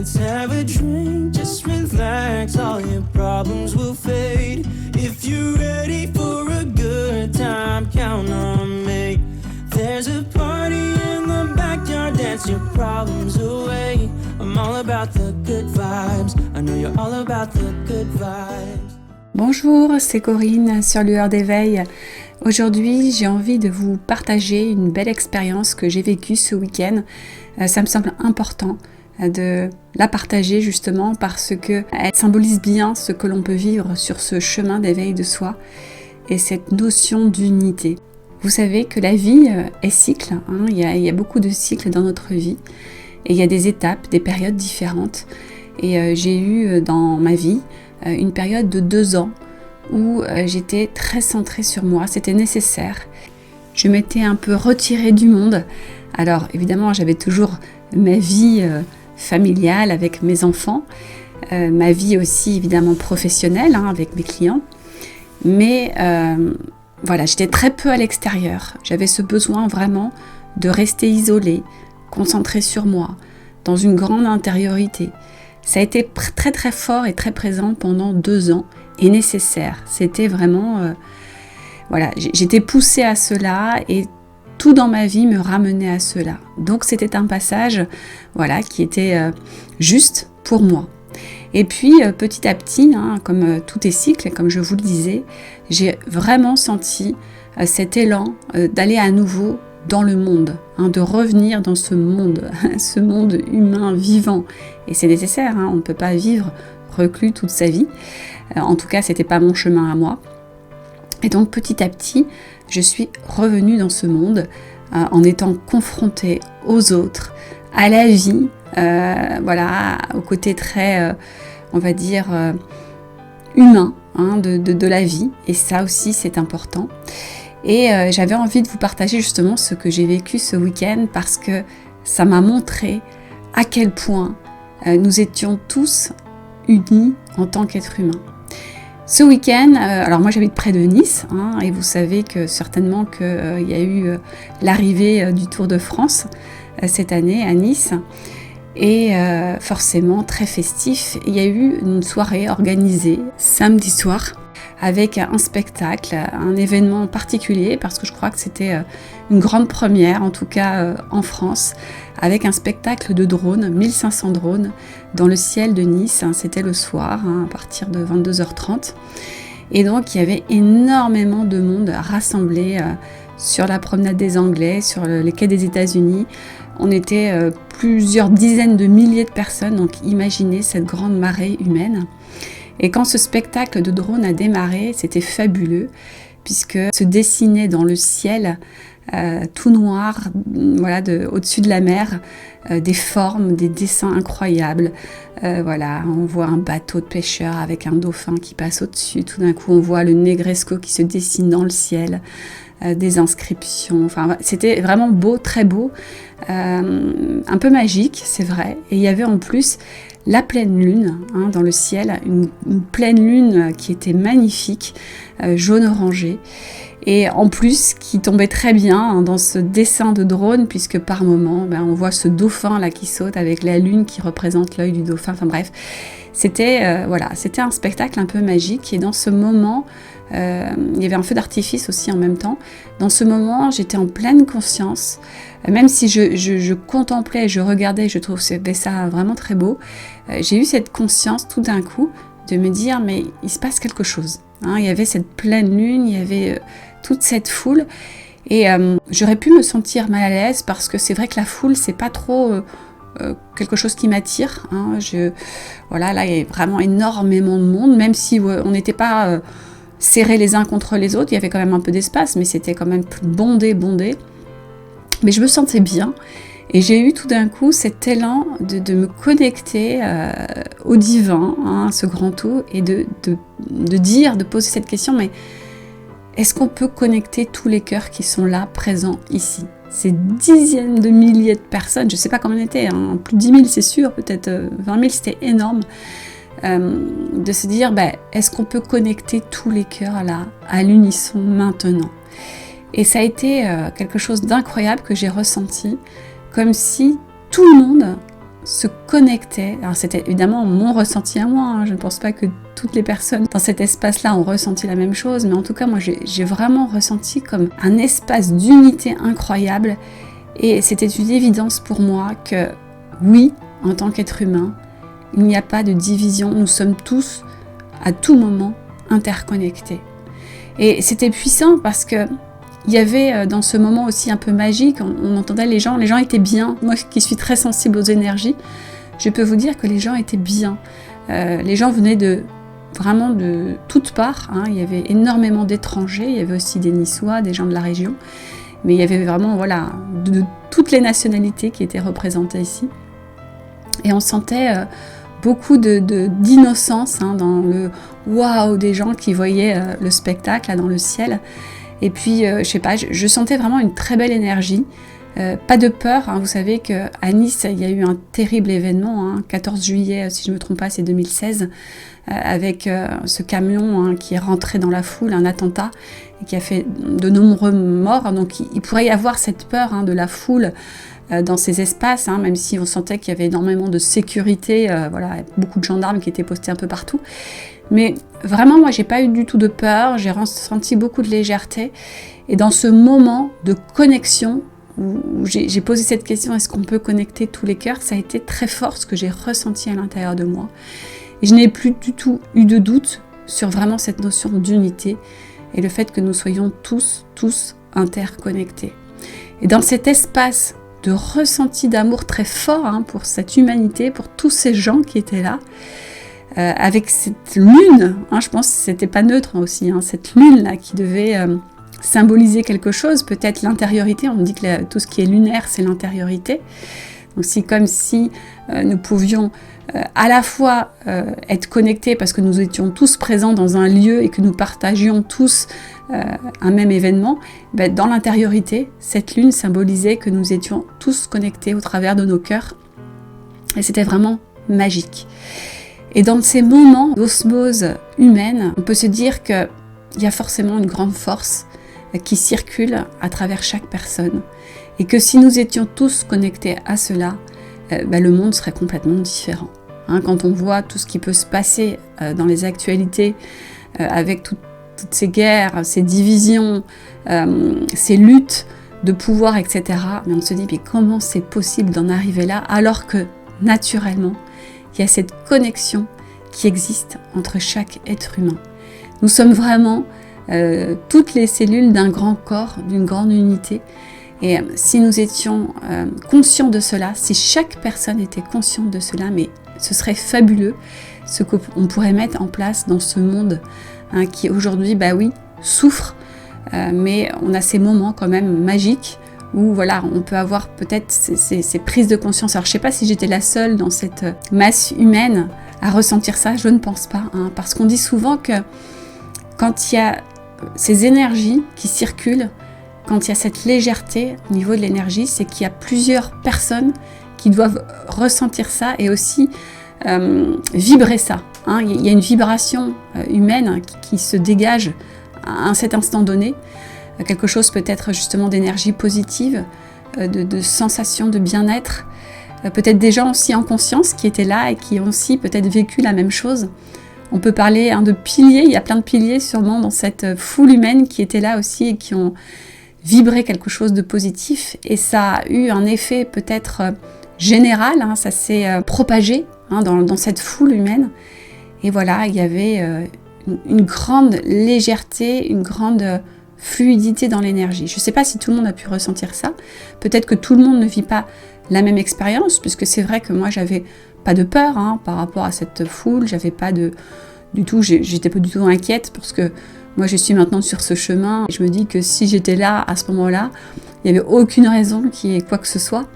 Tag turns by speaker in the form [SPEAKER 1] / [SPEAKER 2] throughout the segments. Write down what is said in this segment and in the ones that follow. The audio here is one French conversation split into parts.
[SPEAKER 1] let's have a drink, just relax, all your problems will fade. If you're ready for a good time, count on me. There's a party in the backyard, dance your problems away. I'm all about the good vibes, I know you're all about the good vibes.
[SPEAKER 2] Bonjour, c'est Corinne sur Lueur d'éveil. Aujourd'hui, j'ai envie de vous partager une belle expérience que j'ai vécue ce week-end. Ça me semble important de la partager justement parce qu'elle symbolise bien ce que l'on peut vivre sur ce chemin d'éveil de soi et cette notion d'unité. Vous savez que la vie est cycle, hein, il y a beaucoup de cycles dans notre vie et il y a des étapes, des périodes différentes. Et j'ai eu dans ma vie une période de 2 ans où j'étais très centrée sur moi, c'était nécessaire. Je m'étais un peu retirée du monde. Alors évidemment, j'avais toujours ma vie familiale avec mes enfants, ma vie aussi évidemment professionnelle avec mes clients. Mais voilà, j'étais très peu à l'extérieur. J'avais ce besoin vraiment de rester isolée, concentrée sur moi, dans une grande intériorité. Ça a été très très fort et très présent pendant 2 ans et nécessaire. C'était vraiment... voilà, j'étais poussée à cela et tout dans ma vie me ramenait à cela. Donc c'était un passage voilà, qui était juste pour moi. Et puis petit à petit, comme tout est cycle, comme je vous le disais, j'ai vraiment senti cet élan d'aller à nouveau dans le monde, de revenir dans ce monde humain vivant. Et c'est nécessaire, on ne peut pas vivre reclus toute sa vie. En tout cas, c'était pas mon chemin à moi. Et donc petit à petit, je suis revenue dans ce monde en étant confrontée aux autres, à la vie, voilà, au côté très, on va dire, humain de la vie. Et ça aussi, c'est important. Et j'avais envie de vous partager justement ce que j'ai vécu ce week-end parce que ça m'a montré à quel point nous étions tous unis en tant qu'êtres humains. Ce week-end, alors moi j'habite près de Nice et vous savez que certainement qu'il y a eu l'arrivée du Tour de France cette année à Nice et forcément très festif. Il y a eu une soirée organisée samedi soir avec un spectacle, un événement particulier, parce que je crois que c'était une grande première, en tout cas en France, avec un spectacle de drones, 1500 drones, dans le ciel de Nice. C'était le soir, à partir de 22h30. Et donc, il y avait énormément de monde rassemblé sur la promenade des Anglais, sur les quais des États-Unis. On était plusieurs dizaines de milliers de personnes, donc imaginez cette grande marée humaine. Et quand ce spectacle de drone a démarré, c'était fabuleux, puisque se dessinaient dans le ciel, tout noir, voilà, au-dessus de la mer, des formes, des dessins incroyables. Voilà, on voit un bateau de pêcheurs avec un dauphin qui passe au-dessus. Tout d'un coup, on voit le Negresco qui se dessine dans le ciel, des inscriptions. Enfin, c'était vraiment beau, très beau, un peu magique, c'est vrai. Et il y avait en plus la pleine lune dans le ciel, une pleine lune qui était magnifique, jaune-orangé, et en plus qui tombait très bien dans ce dessin de drone, puisque par moment on voit ce dauphin là qui saute avec la lune qui représente l'œil du dauphin. Enfin bref, c'était voilà, c'était un spectacle un peu magique. Et dans ce moment, il y avait un feu d'artifice aussi en même temps. Dans ce moment, j'étais en pleine conscience, même si je contemplais, je regardais, je trouvais ça vraiment très beau. J'ai eu cette conscience tout d'un coup de me dire mais il se passe quelque chose. Il y avait cette pleine lune, il y avait toute cette foule et j'aurais pu me sentir mal à l'aise parce que c'est vrai que la foule c'est pas trop quelque chose qui m'attire. Voilà, là il y a vraiment énormément de monde, même si on n'était pas serrés les uns contre les autres, il y avait quand même un peu d'espace, mais c'était quand même bondé. Mais je me sentais bien et j'ai eu tout d'un coup cet élan de me connecter au divin, ce grand tout, et de poser cette question, mais est-ce qu'on peut connecter tous les cœurs qui sont là, présents ici ? Ces dizaines de milliers de personnes, je ne sais pas combien on était, plus de 10 000 c'est sûr, peut-être 20 000, c'était énorme. De se dire, est-ce qu'on peut connecter tous les cœurs là, à l'unisson maintenant ? Et ça a été quelque chose d'incroyable que j'ai ressenti, comme si tout le monde se connectaient. Alors c'était évidemment mon ressenti à moi, hein. Je ne pense pas que toutes les personnes dans cet espace-là ont ressenti la même chose, mais en tout cas moi j'ai vraiment ressenti comme un espace d'unité incroyable, et c'était une évidence pour moi que oui, en tant qu'être humain, il n'y a pas de division, nous sommes tous à tout moment interconnectés. Et c'était puissant parce que il y avait dans ce moment aussi un peu magique, on entendait les gens étaient bien. Moi qui suis très sensible aux énergies, je peux vous dire que les gens étaient bien. Les gens venaient vraiment de toutes parts, hein. Il y avait énormément d'étrangers, il y avait aussi des Niçois, des gens de la région, mais il y avait vraiment de toutes les nationalités qui étaient représentées ici. Et on sentait beaucoup d'innocence, hein, dans le waouh des gens qui voyaient le spectacle là, dans le ciel. Et puis, je sais pas, je sentais vraiment une très belle énergie. Pas de peur, hein. Vous savez qu'à Nice, il y a eu un terrible événement, hein, 14 juillet, si je ne me trompe pas, c'est 2016, avec ce camion, hein, qui est rentré dans la foule, un attentat, et qui a fait de nombreux morts. Donc, il pourrait y avoir cette peur, hein, de la foule dans ces espaces, hein, même si on sentait qu'il y avait énormément de sécurité, beaucoup de gendarmes qui étaient postés un peu partout. Mais vraiment, moi, j'ai pas eu du tout de peur, j'ai ressenti beaucoup de légèreté. Et dans ce moment de connexion, où j'ai posé cette question, est-ce qu'on peut connecter tous les cœurs, ça a été très fort ce que j'ai ressenti à l'intérieur de moi. Et je n'ai plus du tout eu de doute sur vraiment cette notion d'unité et le fait que nous soyons tous interconnectés. Et dans cet espace de ressenti d'amour très fort, hein, pour cette humanité, pour tous ces gens qui étaient là, avec cette lune, hein, je pense que c'était pas neutre aussi, hein, cette lune là qui devait symboliser quelque chose, peut-être l'intériorité. On dit que tout ce qui est lunaire, c'est l'intériorité. Donc c'est comme si nous pouvions à la fois être connectés parce que nous étions tous présents dans un lieu et que nous partagions tous un même événement. Dans l'intériorité, cette lune symbolisait que nous étions tous connectés au travers de nos cœurs. Et c'était vraiment magique. Et dans ces moments d'osmose humaine, on peut se dire qu'il y a forcément une grande force qui circule à travers chaque personne. Et que si nous étions tous connectés à cela, le monde serait complètement différent. Hein, quand on voit tout ce qui peut se passer dans les actualités, avec toutes ces guerres, ces divisions, ces luttes de pouvoir, etc., mais on se dit, mais comment c'est possible d'en arriver là, alors que naturellement, il y a cette connexion qui existe entre chaque être humain. Nous sommes vraiment toutes les cellules d'un grand corps, d'une grande unité. Et si nous étions conscients de cela, si chaque personne était consciente de cela, mais ce serait fabuleux ce qu'on pourrait mettre en place dans ce monde, hein, qui aujourd'hui, souffre, mais on a ces moments quand même magiques où on peut avoir peut-être ces prises de conscience. Alors je ne sais pas si j'étais la seule dans cette masse humaine à ressentir ça, je ne pense pas, hein, parce qu'on dit souvent que quand il y a ces énergies qui circulent, quand il y a cette légèreté au niveau de l'énergie, c'est qu'il y a plusieurs personnes qui doivent ressentir ça et aussi vibrer ça. Hein. Il y a une vibration humaine qui se dégage à cet instant donné, quelque chose peut-être justement d'énergie positive, de sensation de bien-être, peut-être des gens aussi en conscience qui étaient là et qui ont aussi peut-être vécu la même chose. On peut parler de piliers, il y a plein de piliers sûrement dans cette foule humaine qui étaient là aussi et qui ont vibré quelque chose de positif, et ça a eu un effet peut-être général, hein, ça s'est propagé, hein, dans cette foule humaine, et voilà, il y avait une grande légèreté, une grande fluidité dans l'énergie. Je ne sais pas si tout le monde a pu ressentir ça, peut-être que tout le monde ne vit pas la même expérience, puisque c'est vrai que moi j'avais pas de peur, hein, par rapport à cette foule, j'avais pas du tout, j'étais pas du tout inquiète, parce que moi je suis maintenant sur ce chemin, et je me dis que si j'étais là à ce moment-là, il n'y avait aucune raison qu'il y ait quoi que ce soit.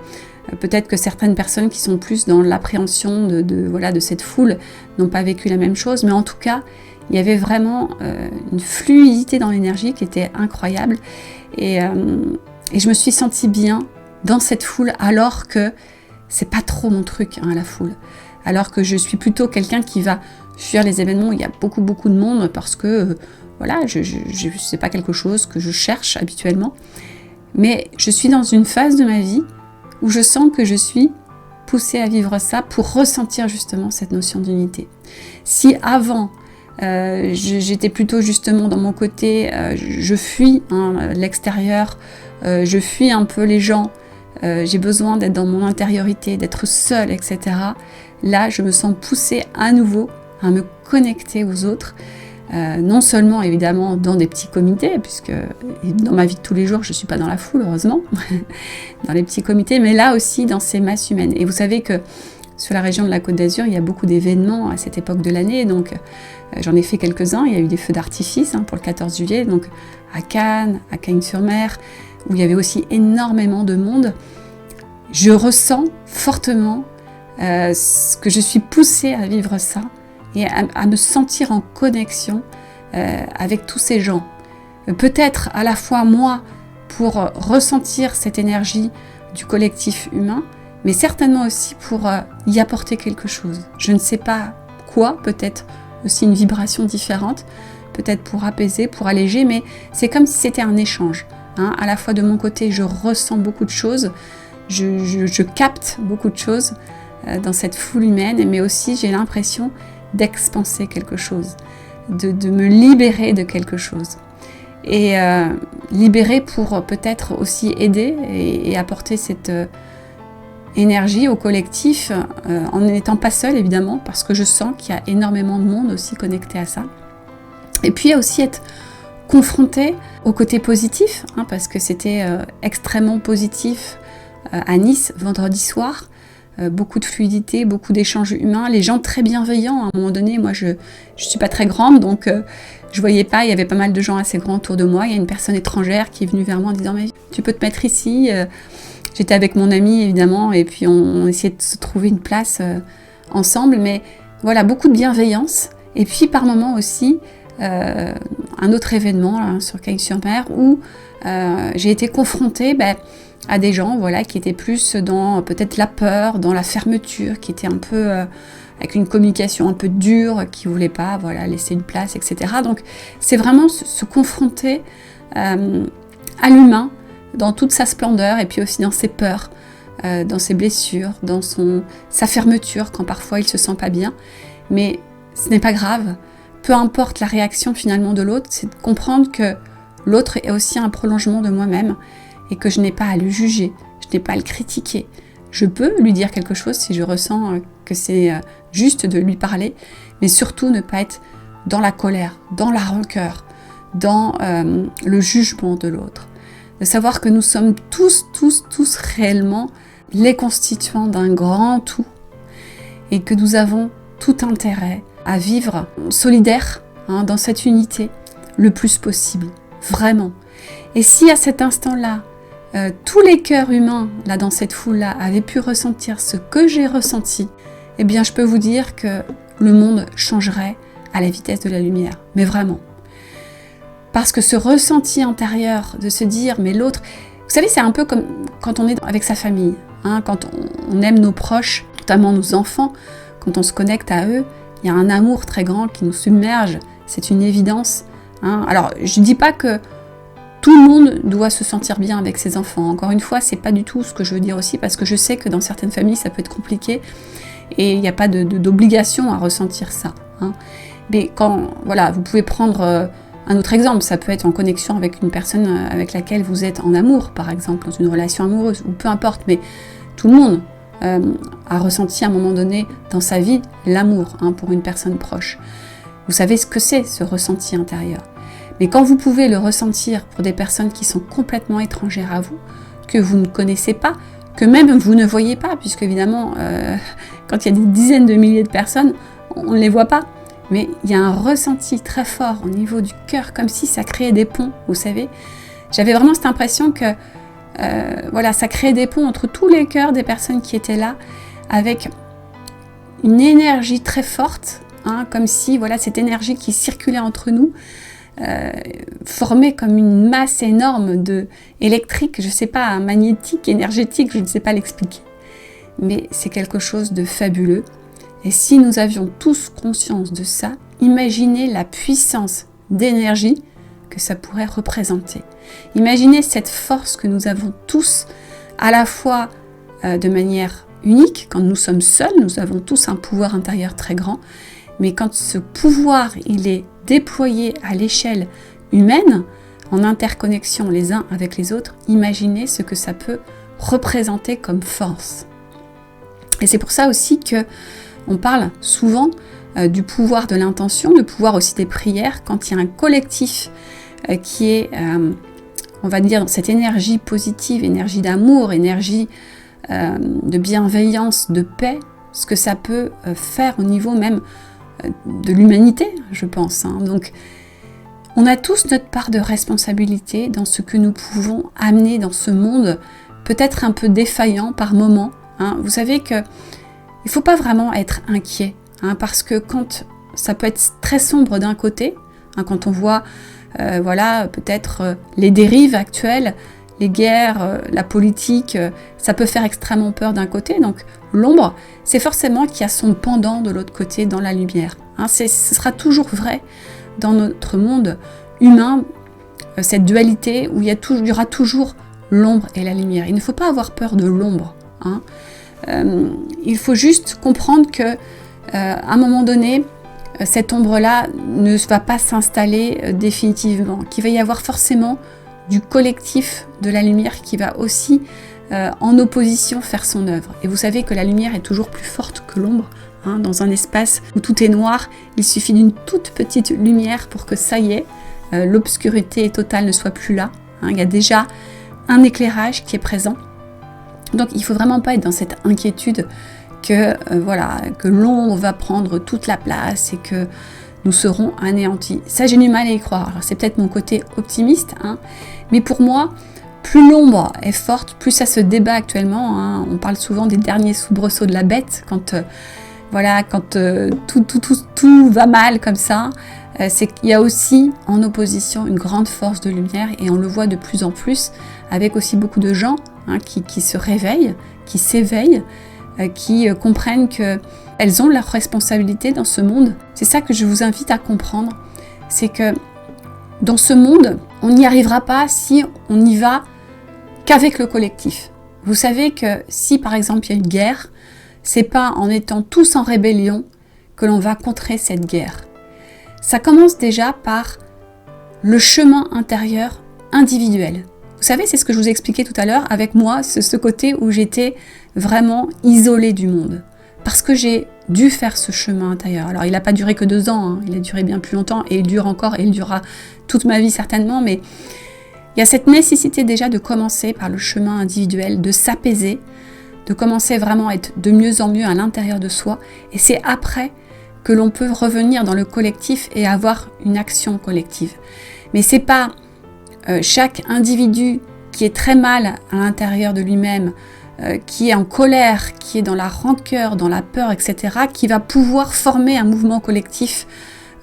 [SPEAKER 2] Peut-être que certaines personnes qui sont plus dans l'appréhension de cette foule n'ont pas vécu la même chose, mais en tout cas, il y avait vraiment une fluidité dans l'énergie qui était incroyable, et je me suis sentie bien dans cette foule, alors que c'est pas trop mon truc, hein, la foule. Alors que je suis plutôt quelqu'un qui va fuir les événements où il y a beaucoup de monde, parce que c'est pas quelque chose que je cherche habituellement. Mais je suis dans une phase de ma vie où je sens que je suis poussée à vivre ça pour ressentir justement cette notion d'unité. Si avant, j'étais plutôt justement dans mon côté, je fuis l'extérieur, je fuis un peu les gens, j'ai besoin d'être dans mon intériorité, d'être seule, etc. Là, je me sens poussée à nouveau à me connecter aux autres, non seulement évidemment dans des petits comités, puisque dans ma vie de tous les jours, je ne suis pas dans la foule, heureusement, dans les petits comités, mais là aussi dans ces masses humaines. Et vous savez que sur la région de la Côte d'Azur, il y a beaucoup d'événements à cette époque de l'année, donc j'en ai fait quelques-uns. Il y a eu des feux d'artifice pour le 14 juillet, donc à Cannes, à Cagnes-sur-Mer, où il y avait aussi énormément de monde. Je ressens fortement que je suis poussée à vivre ça et à me sentir en connexion avec tous ces gens. Peut-être à la fois moi pour ressentir cette énergie du collectif humain, mais certainement aussi pour y apporter quelque chose. Je ne sais pas quoi, peut-être aussi une vibration différente, peut-être pour apaiser, pour alléger, mais c'est comme si c'était un échange. À la fois de mon côté, je ressens beaucoup de choses, je capte beaucoup de choses dans cette foule humaine, mais aussi j'ai l'impression d'expanser quelque chose, de me libérer de quelque chose. Et libérer pour peut-être aussi aider et apporter cette énergie au collectif, en n'étant pas seule évidemment, parce que je sens qu'il y a énormément de monde aussi connecté à ça. Et puis aussi être confrontée au côté positif, parce que c'était extrêmement positif à Nice vendredi soir. Beaucoup de fluidité, beaucoup d'échanges humains, les gens très bienveillants. À un moment donné, moi je suis pas très grande, donc je voyais pas, il y avait pas mal de gens assez grands autour de moi. Il y a une personne étrangère qui est venue vers moi en disant mais tu peux te mettre ici. J'étais avec mon ami évidemment, et puis on essayait de se trouver une place ensemble, mais voilà, beaucoup de bienveillance. Et puis par moments aussi un autre événement là, sur Cagnes-sur-Mer où j'ai été confrontée à des gens qui étaient plus dans peut-être la peur, dans la fermeture, qui étaient un peu avec une communication un peu dure, qui ne voulaient pas laisser une place, etc. Donc c'est vraiment se confronter à l'humain dans toute sa splendeur, et puis aussi dans ses peurs, dans ses blessures, dans sa fermeture, quand parfois il ne se sent pas bien. Mais ce n'est pas grave, peu importe la réaction finalement de l'autre, c'est de comprendre que l'autre est aussi un prolongement de moi-même, et que je n'ai pas à le juger, je n'ai pas à le critiquer. Je peux lui dire quelque chose si je ressens que c'est juste de lui parler, mais surtout ne pas être dans la colère, dans la rancœur, dans le jugement de l'autre. De savoir que nous sommes tous réellement les constituants d'un grand tout, et que nous avons tout intérêt à vivre solidaires dans cette unité le plus possible, vraiment. Et si à cet instant-là, tous les cœurs humains là dans cette foule-là avaient pu ressentir ce que j'ai ressenti, eh bien je peux vous dire que le monde changerait à la vitesse de la lumière, mais vraiment. Parce que ce ressenti intérieur de se dire mais l'autre, vous savez, c'est un peu comme quand on est avec sa famille, quand on aime nos proches, notamment nos enfants, quand on se connecte à eux, il y a un amour très grand qui nous submerge, c'est une évidence. Alors je ne dis pas que tout le monde doit se sentir bien avec ses enfants. Encore une fois, c'est pas du tout ce que je veux dire aussi, parce que je sais que dans certaines familles, ça peut être compliqué et il n'y a pas d'obligation à ressentir ça. Mais quand, vous pouvez prendre un autre exemple, ça peut être en connexion avec une personne avec laquelle vous êtes en amour, par exemple, dans une relation amoureuse, ou peu importe, mais tout le monde a ressenti à un moment donné dans sa vie l'amour pour une personne proche. Vous savez ce que c'est, ce ressenti intérieur. Mais quand vous pouvez le ressentir pour des personnes qui sont complètement étrangères à vous, que vous ne connaissez pas, que même vous ne voyez pas, puisque évidemment, quand il y a des dizaines de milliers de personnes, on ne les voit pas. Mais il y a un ressenti très fort au niveau du cœur, comme si ça créait des ponts, vous savez. J'avais vraiment cette impression que ça créait des ponts entre tous les cœurs des personnes qui étaient là, avec une énergie très forte, comme si cette énergie qui circulait entre nous, formée comme une masse énorme électrique, je ne sais pas, magnétique, énergétique, je ne sais pas l'expliquer. Mais c'est quelque chose de fabuleux. Et si nous avions tous conscience de ça, imaginez la puissance d'énergie que ça pourrait représenter. Imaginez cette force que nous avons tous, à la fois de manière unique. Quand nous sommes seuls, nous avons tous un pouvoir intérieur très grand. Mais quand ce pouvoir, il est déployé à l'échelle humaine, en interconnexion les uns avec les autres, imaginez ce que ça peut représenter comme force. Et c'est pour ça aussi que on parle souvent du pouvoir de l'intention, du pouvoir aussi des prières, quand il y a un collectif qui est, on va dire, dans cette énergie positive, énergie d'amour, énergie de bienveillance, de paix, ce que ça peut faire au niveau même de l'humanité, je pense. Donc, on a tous notre part de responsabilité dans ce que nous pouvons amener dans ce monde, peut-être un peu défaillant par moments. Vous savez qu'il ne faut pas vraiment être inquiet, parce que quand ça peut être très sombre d'un côté, quand on voit peut-être les dérives actuelles, les guerres, la politique, ça peut faire extrêmement peur d'un côté. Donc l'ombre, c'est forcément qu'il y a son pendant de l'autre côté dans la lumière. Ce sera toujours vrai dans notre monde humain, cette dualité où il y aura toujours l'ombre et la lumière. Il ne faut pas avoir peur de l'ombre. Il faut juste comprendre que à un moment donné, cette ombre-là ne va pas s'installer définitivement, qu'il va y avoir forcément du collectif de la lumière qui va aussi en opposition faire son œuvre. Et vous savez que la lumière est toujours plus forte que l'ombre. Dans un espace où tout est noir, il suffit d'une toute petite lumière pour que ça y est, l'obscurité totale ne soit plus là. Il y a déjà un éclairage qui est présent. Donc il ne faut vraiment pas être dans cette inquiétude que l'ombre va prendre toute la place et que nous serons anéantis. Ça, j'ai du mal à y croire. Alors, c'est peut-être mon côté optimiste, mais pour moi, plus l'ombre est forte, plus ça se débat actuellement. On parle souvent des derniers soubresauts de la bête, quand tout va mal comme ça. C'est qu'il y a aussi en opposition une grande force de lumière, et on le voit de plus en plus avec aussi beaucoup de gens qui se réveillent, qui s'éveillent, qui comprennent qu'elles ont leur responsabilité dans ce monde. C'est ça que je vous invite à comprendre, c'est que dans ce monde, on n'y arrivera pas si on n'y va qu'avec le collectif. Vous savez que si par exemple il y a une guerre, c'est pas en étant tous en rébellion que l'on va contrer cette guerre. Ça commence déjà par le chemin intérieur individuel. Vous savez, c'est ce que je vous ai expliqué tout à l'heure avec moi, ce côté où j'étais vraiment isolée du monde. Parce que j'ai dû faire ce chemin intérieur. Alors, il n'a pas duré que 2 ans, il a duré bien plus longtemps, et il dure encore, et il durera toute ma vie certainement, mais il y a cette nécessité déjà de commencer par le chemin individuel, de s'apaiser, de commencer vraiment à être de mieux en mieux à l'intérieur de soi, et c'est après que l'on peut revenir dans le collectif et avoir une action collective. Mais c'est pas chaque individu qui est très mal à l'intérieur de lui-même, qui est en colère, qui est dans la rancœur, dans la peur, etc., qui va pouvoir former un mouvement collectif,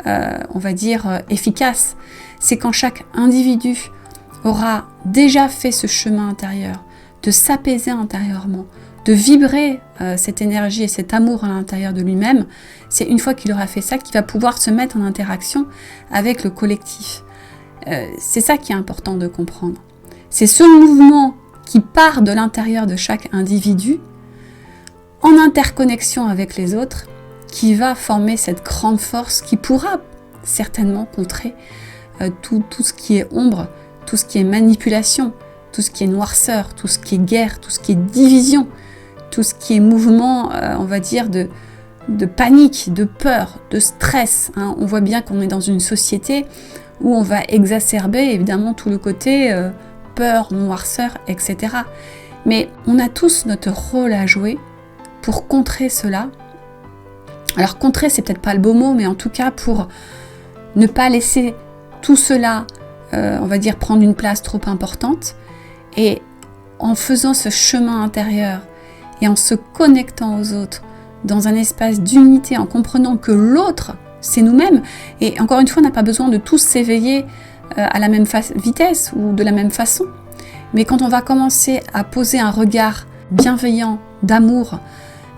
[SPEAKER 2] on va dire, efficace. C'est quand chaque individu aura déjà fait ce chemin intérieur, de s'apaiser intérieurement, de vibrer cette énergie et cet amour à l'intérieur de lui-même, c'est une fois qu'il aura fait ça qu'il va pouvoir se mettre en interaction avec le collectif. C'est ça qui est important de comprendre. C'est ce mouvement qui part de l'intérieur de chaque individu, en interconnexion avec les autres, qui va former cette grande force qui pourra certainement contrer tout ce qui est ombre, tout ce qui est manipulation, tout ce qui est noirceur, tout ce qui est guerre, tout ce qui est division, tout ce qui est mouvement, on va dire, de panique, de peur, de stress. On voit bien qu'on est dans une société où on va exacerber évidemment tout le côté peur, noirceur, etc. Mais on a tous notre rôle à jouer pour contrer cela. Alors contrer, c'est peut-être pas le beau mot, mais en tout cas pour ne pas laisser tout cela, on va dire, prendre une place trop importante. Et en faisant ce chemin intérieur et en se connectant aux autres dans un espace d'unité, en comprenant que l'autre, c'est nous-mêmes. Et encore une fois, on n'a pas besoin de tous s'éveiller à la même vitesse ou de la même façon. Mais quand on va commencer à poser un regard bienveillant, d'amour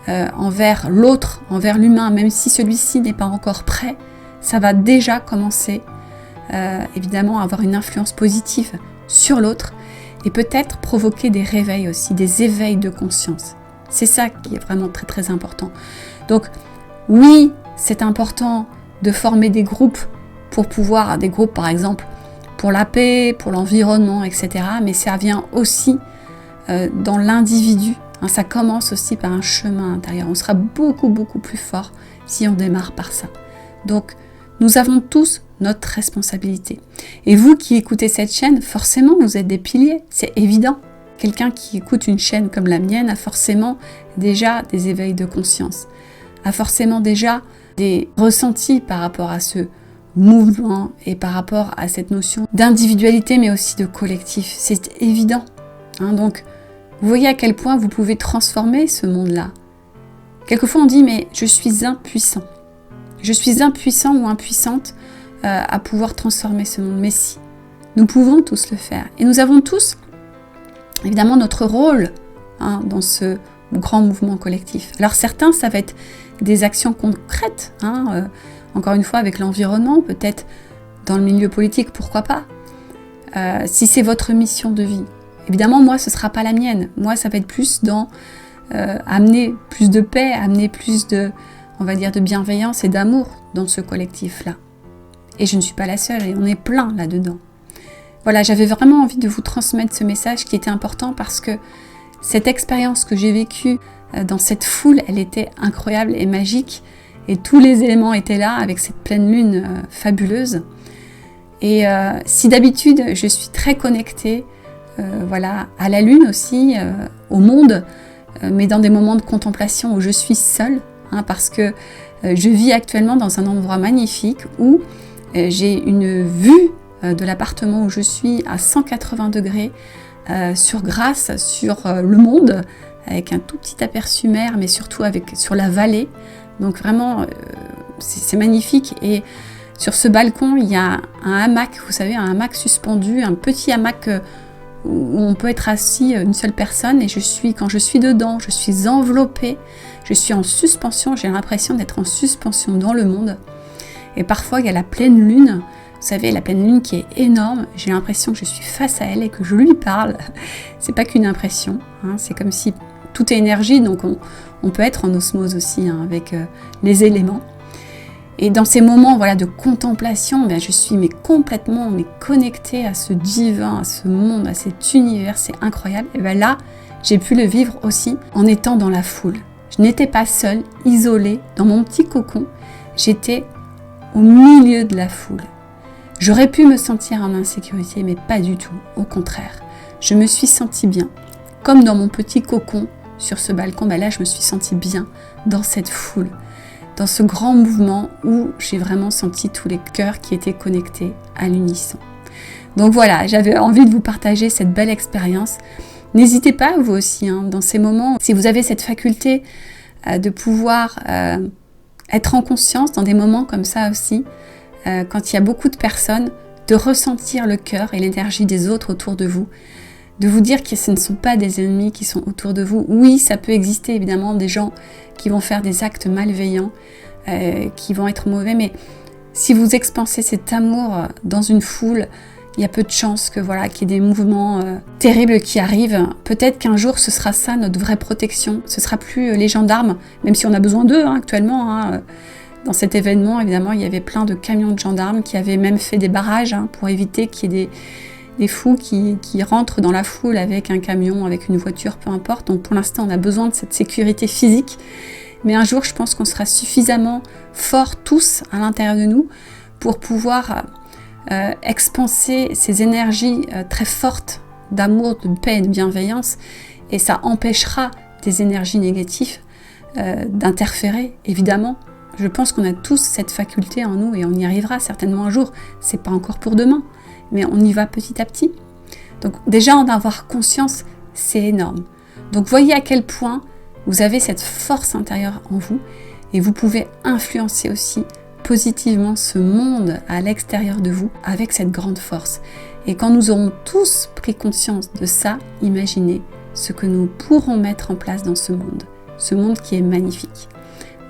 [SPEAKER 2] envers l'autre, envers l'humain, même si celui-ci n'est pas encore prêt, ça va déjà commencer évidemment à avoir une influence positive sur l'autre et peut-être provoquer des réveils aussi, des éveils de conscience. C'est ça qui est vraiment très très important. Donc oui, c'est important de former des groupes pour pouvoir, des groupes par exemple pour la paix, pour l'environnement, etc. Mais ça vient aussi dans l'individu. Hein, ça commence aussi par un chemin intérieur. On sera beaucoup plus fort si on démarre par ça. Donc nous avons tous notre responsabilité. Et vous qui écoutez cette chaîne, forcément vous êtes des piliers, c'est évident. Quelqu'un qui écoute une chaîne comme la mienne a forcément déjà des éveils de conscience, a forcément déjà des ressentis par rapport à ce mouvement et par rapport à cette notion d'individualité mais aussi de collectif. C'est évident. Hein, donc, vous voyez à quel point vous pouvez transformer ce monde-là. Quelquefois on dit mais je suis impuissant. Je suis impuissant ou impuissante à pouvoir transformer ce monde. Mais si, nous pouvons tous le faire. Et nous avons tous évidemment notre rôle dans ce grand mouvement collectif. Alors certains, ça va être des actions concrètes, encore une fois avec l'environnement, peut-être dans le milieu politique, pourquoi pas. Si c'est votre mission de vie. Évidemment, moi, ce ne sera pas la mienne. Moi, ça va être plus dans amener plus de paix, amener plus de, on va dire, de bienveillance et d'amour dans ce collectif-là. Et je ne suis pas la seule, et on est plein là-dedans. Voilà, j'avais vraiment envie de vous transmettre ce message qui était important parce que cette expérience que j'ai vécue dans cette foule, elle était incroyable et magique. Et tous les éléments étaient là avec cette pleine lune fabuleuse. Et si d'habitude, je suis très connectée à la lune aussi, au monde, mais dans des moments de contemplation où je suis seule, parce que je vis actuellement dans un endroit magnifique où j'ai une vue de l'appartement où je suis à 180 degrés sur Grasse, sur le monde, avec un tout petit aperçu mer, mais surtout sur la vallée. Donc vraiment, c'est magnifique. Et sur ce balcon, il y a un hamac, vous savez, un hamac suspendu, un petit hamac où on peut être assis une seule personne. Et quand je suis dedans, je suis enveloppée, je suis en suspension, j'ai l'impression d'être en suspension dans le monde. Et parfois, il y a la pleine lune. Vous savez, la pleine lune qui est énorme, j'ai l'impression que je suis face à elle et que je lui parle. C'est pas qu'une impression, c'est comme si tout est énergie, donc on peut être en osmose aussi avec les éléments. Et dans ces moments de contemplation, je suis complètement connectée à ce divin, à ce monde, à cet univers, c'est incroyable. Et là, j'ai pu le vivre aussi en étant dans la foule. Je n'étais pas seule, isolée, dans mon petit cocon, j'étais au milieu de la foule. J'aurais pu me sentir en insécurité, mais pas du tout, au contraire. Je me suis sentie bien, comme dans mon petit cocon sur ce balcon, là je me suis sentie bien dans cette foule, dans ce grand mouvement où j'ai vraiment senti tous les cœurs qui étaient connectés à l'unisson. Donc voilà, j'avais envie de vous partager cette belle expérience. N'hésitez pas, vous aussi, dans ces moments, si vous avez cette faculté de pouvoir être en conscience dans des moments comme ça aussi, quand il y a beaucoup de personnes, de ressentir le cœur et l'énergie des autres autour de vous, de vous dire que ce ne sont pas des ennemis qui sont autour de vous. Oui, ça peut exister évidemment des gens qui vont faire des actes malveillants, qui vont être mauvais, mais si vous expansez cet amour dans une foule, il y a peu de chances que qu'il y ait des mouvements terribles qui arrivent. Peut-être qu'un jour ce sera ça notre vraie protection. Ce sera plus les gendarmes, même si on a besoin d'eux actuellement. Dans cet événement, évidemment, il y avait plein de camions de gendarmes qui avaient même fait des barrages pour éviter qu'il y ait des fous qui rentrent dans la foule avec un camion, avec une voiture, peu importe. Donc pour l'instant, on a besoin de cette sécurité physique. Mais un jour, je pense qu'on sera suffisamment forts tous à l'intérieur de nous pour pouvoir expanser ces énergies très fortes d'amour, de paix et de bienveillance. Et ça empêchera des énergies négatives d'interférer, évidemment. Je pense qu'on a tous cette faculté en nous et on y arrivera certainement un jour. C'est pas encore pour demain, mais on y va petit à petit. Donc déjà en avoir conscience, c'est énorme. Donc voyez à quel point vous avez cette force intérieure en vous et vous pouvez influencer aussi positivement ce monde à l'extérieur de vous avec cette grande force. Et quand nous aurons tous pris conscience de ça, imaginez ce que nous pourrons mettre en place dans ce monde qui est magnifique.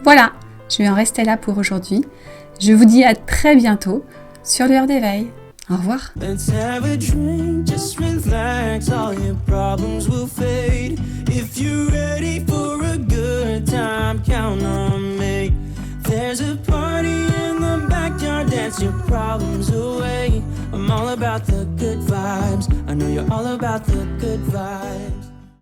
[SPEAKER 2] Voilà, je vais en rester là pour aujourd'hui. Je vous dis à très bientôt sur l'heure d'éveil. Au revoir.
[SPEAKER 1] Let's have a drink, just relax, all your problems will fade. If you're ready for a good time, count on me. There's a party in the backyard, dance your problems away. I'm all about the good vibes, I know you're all about the good vibes.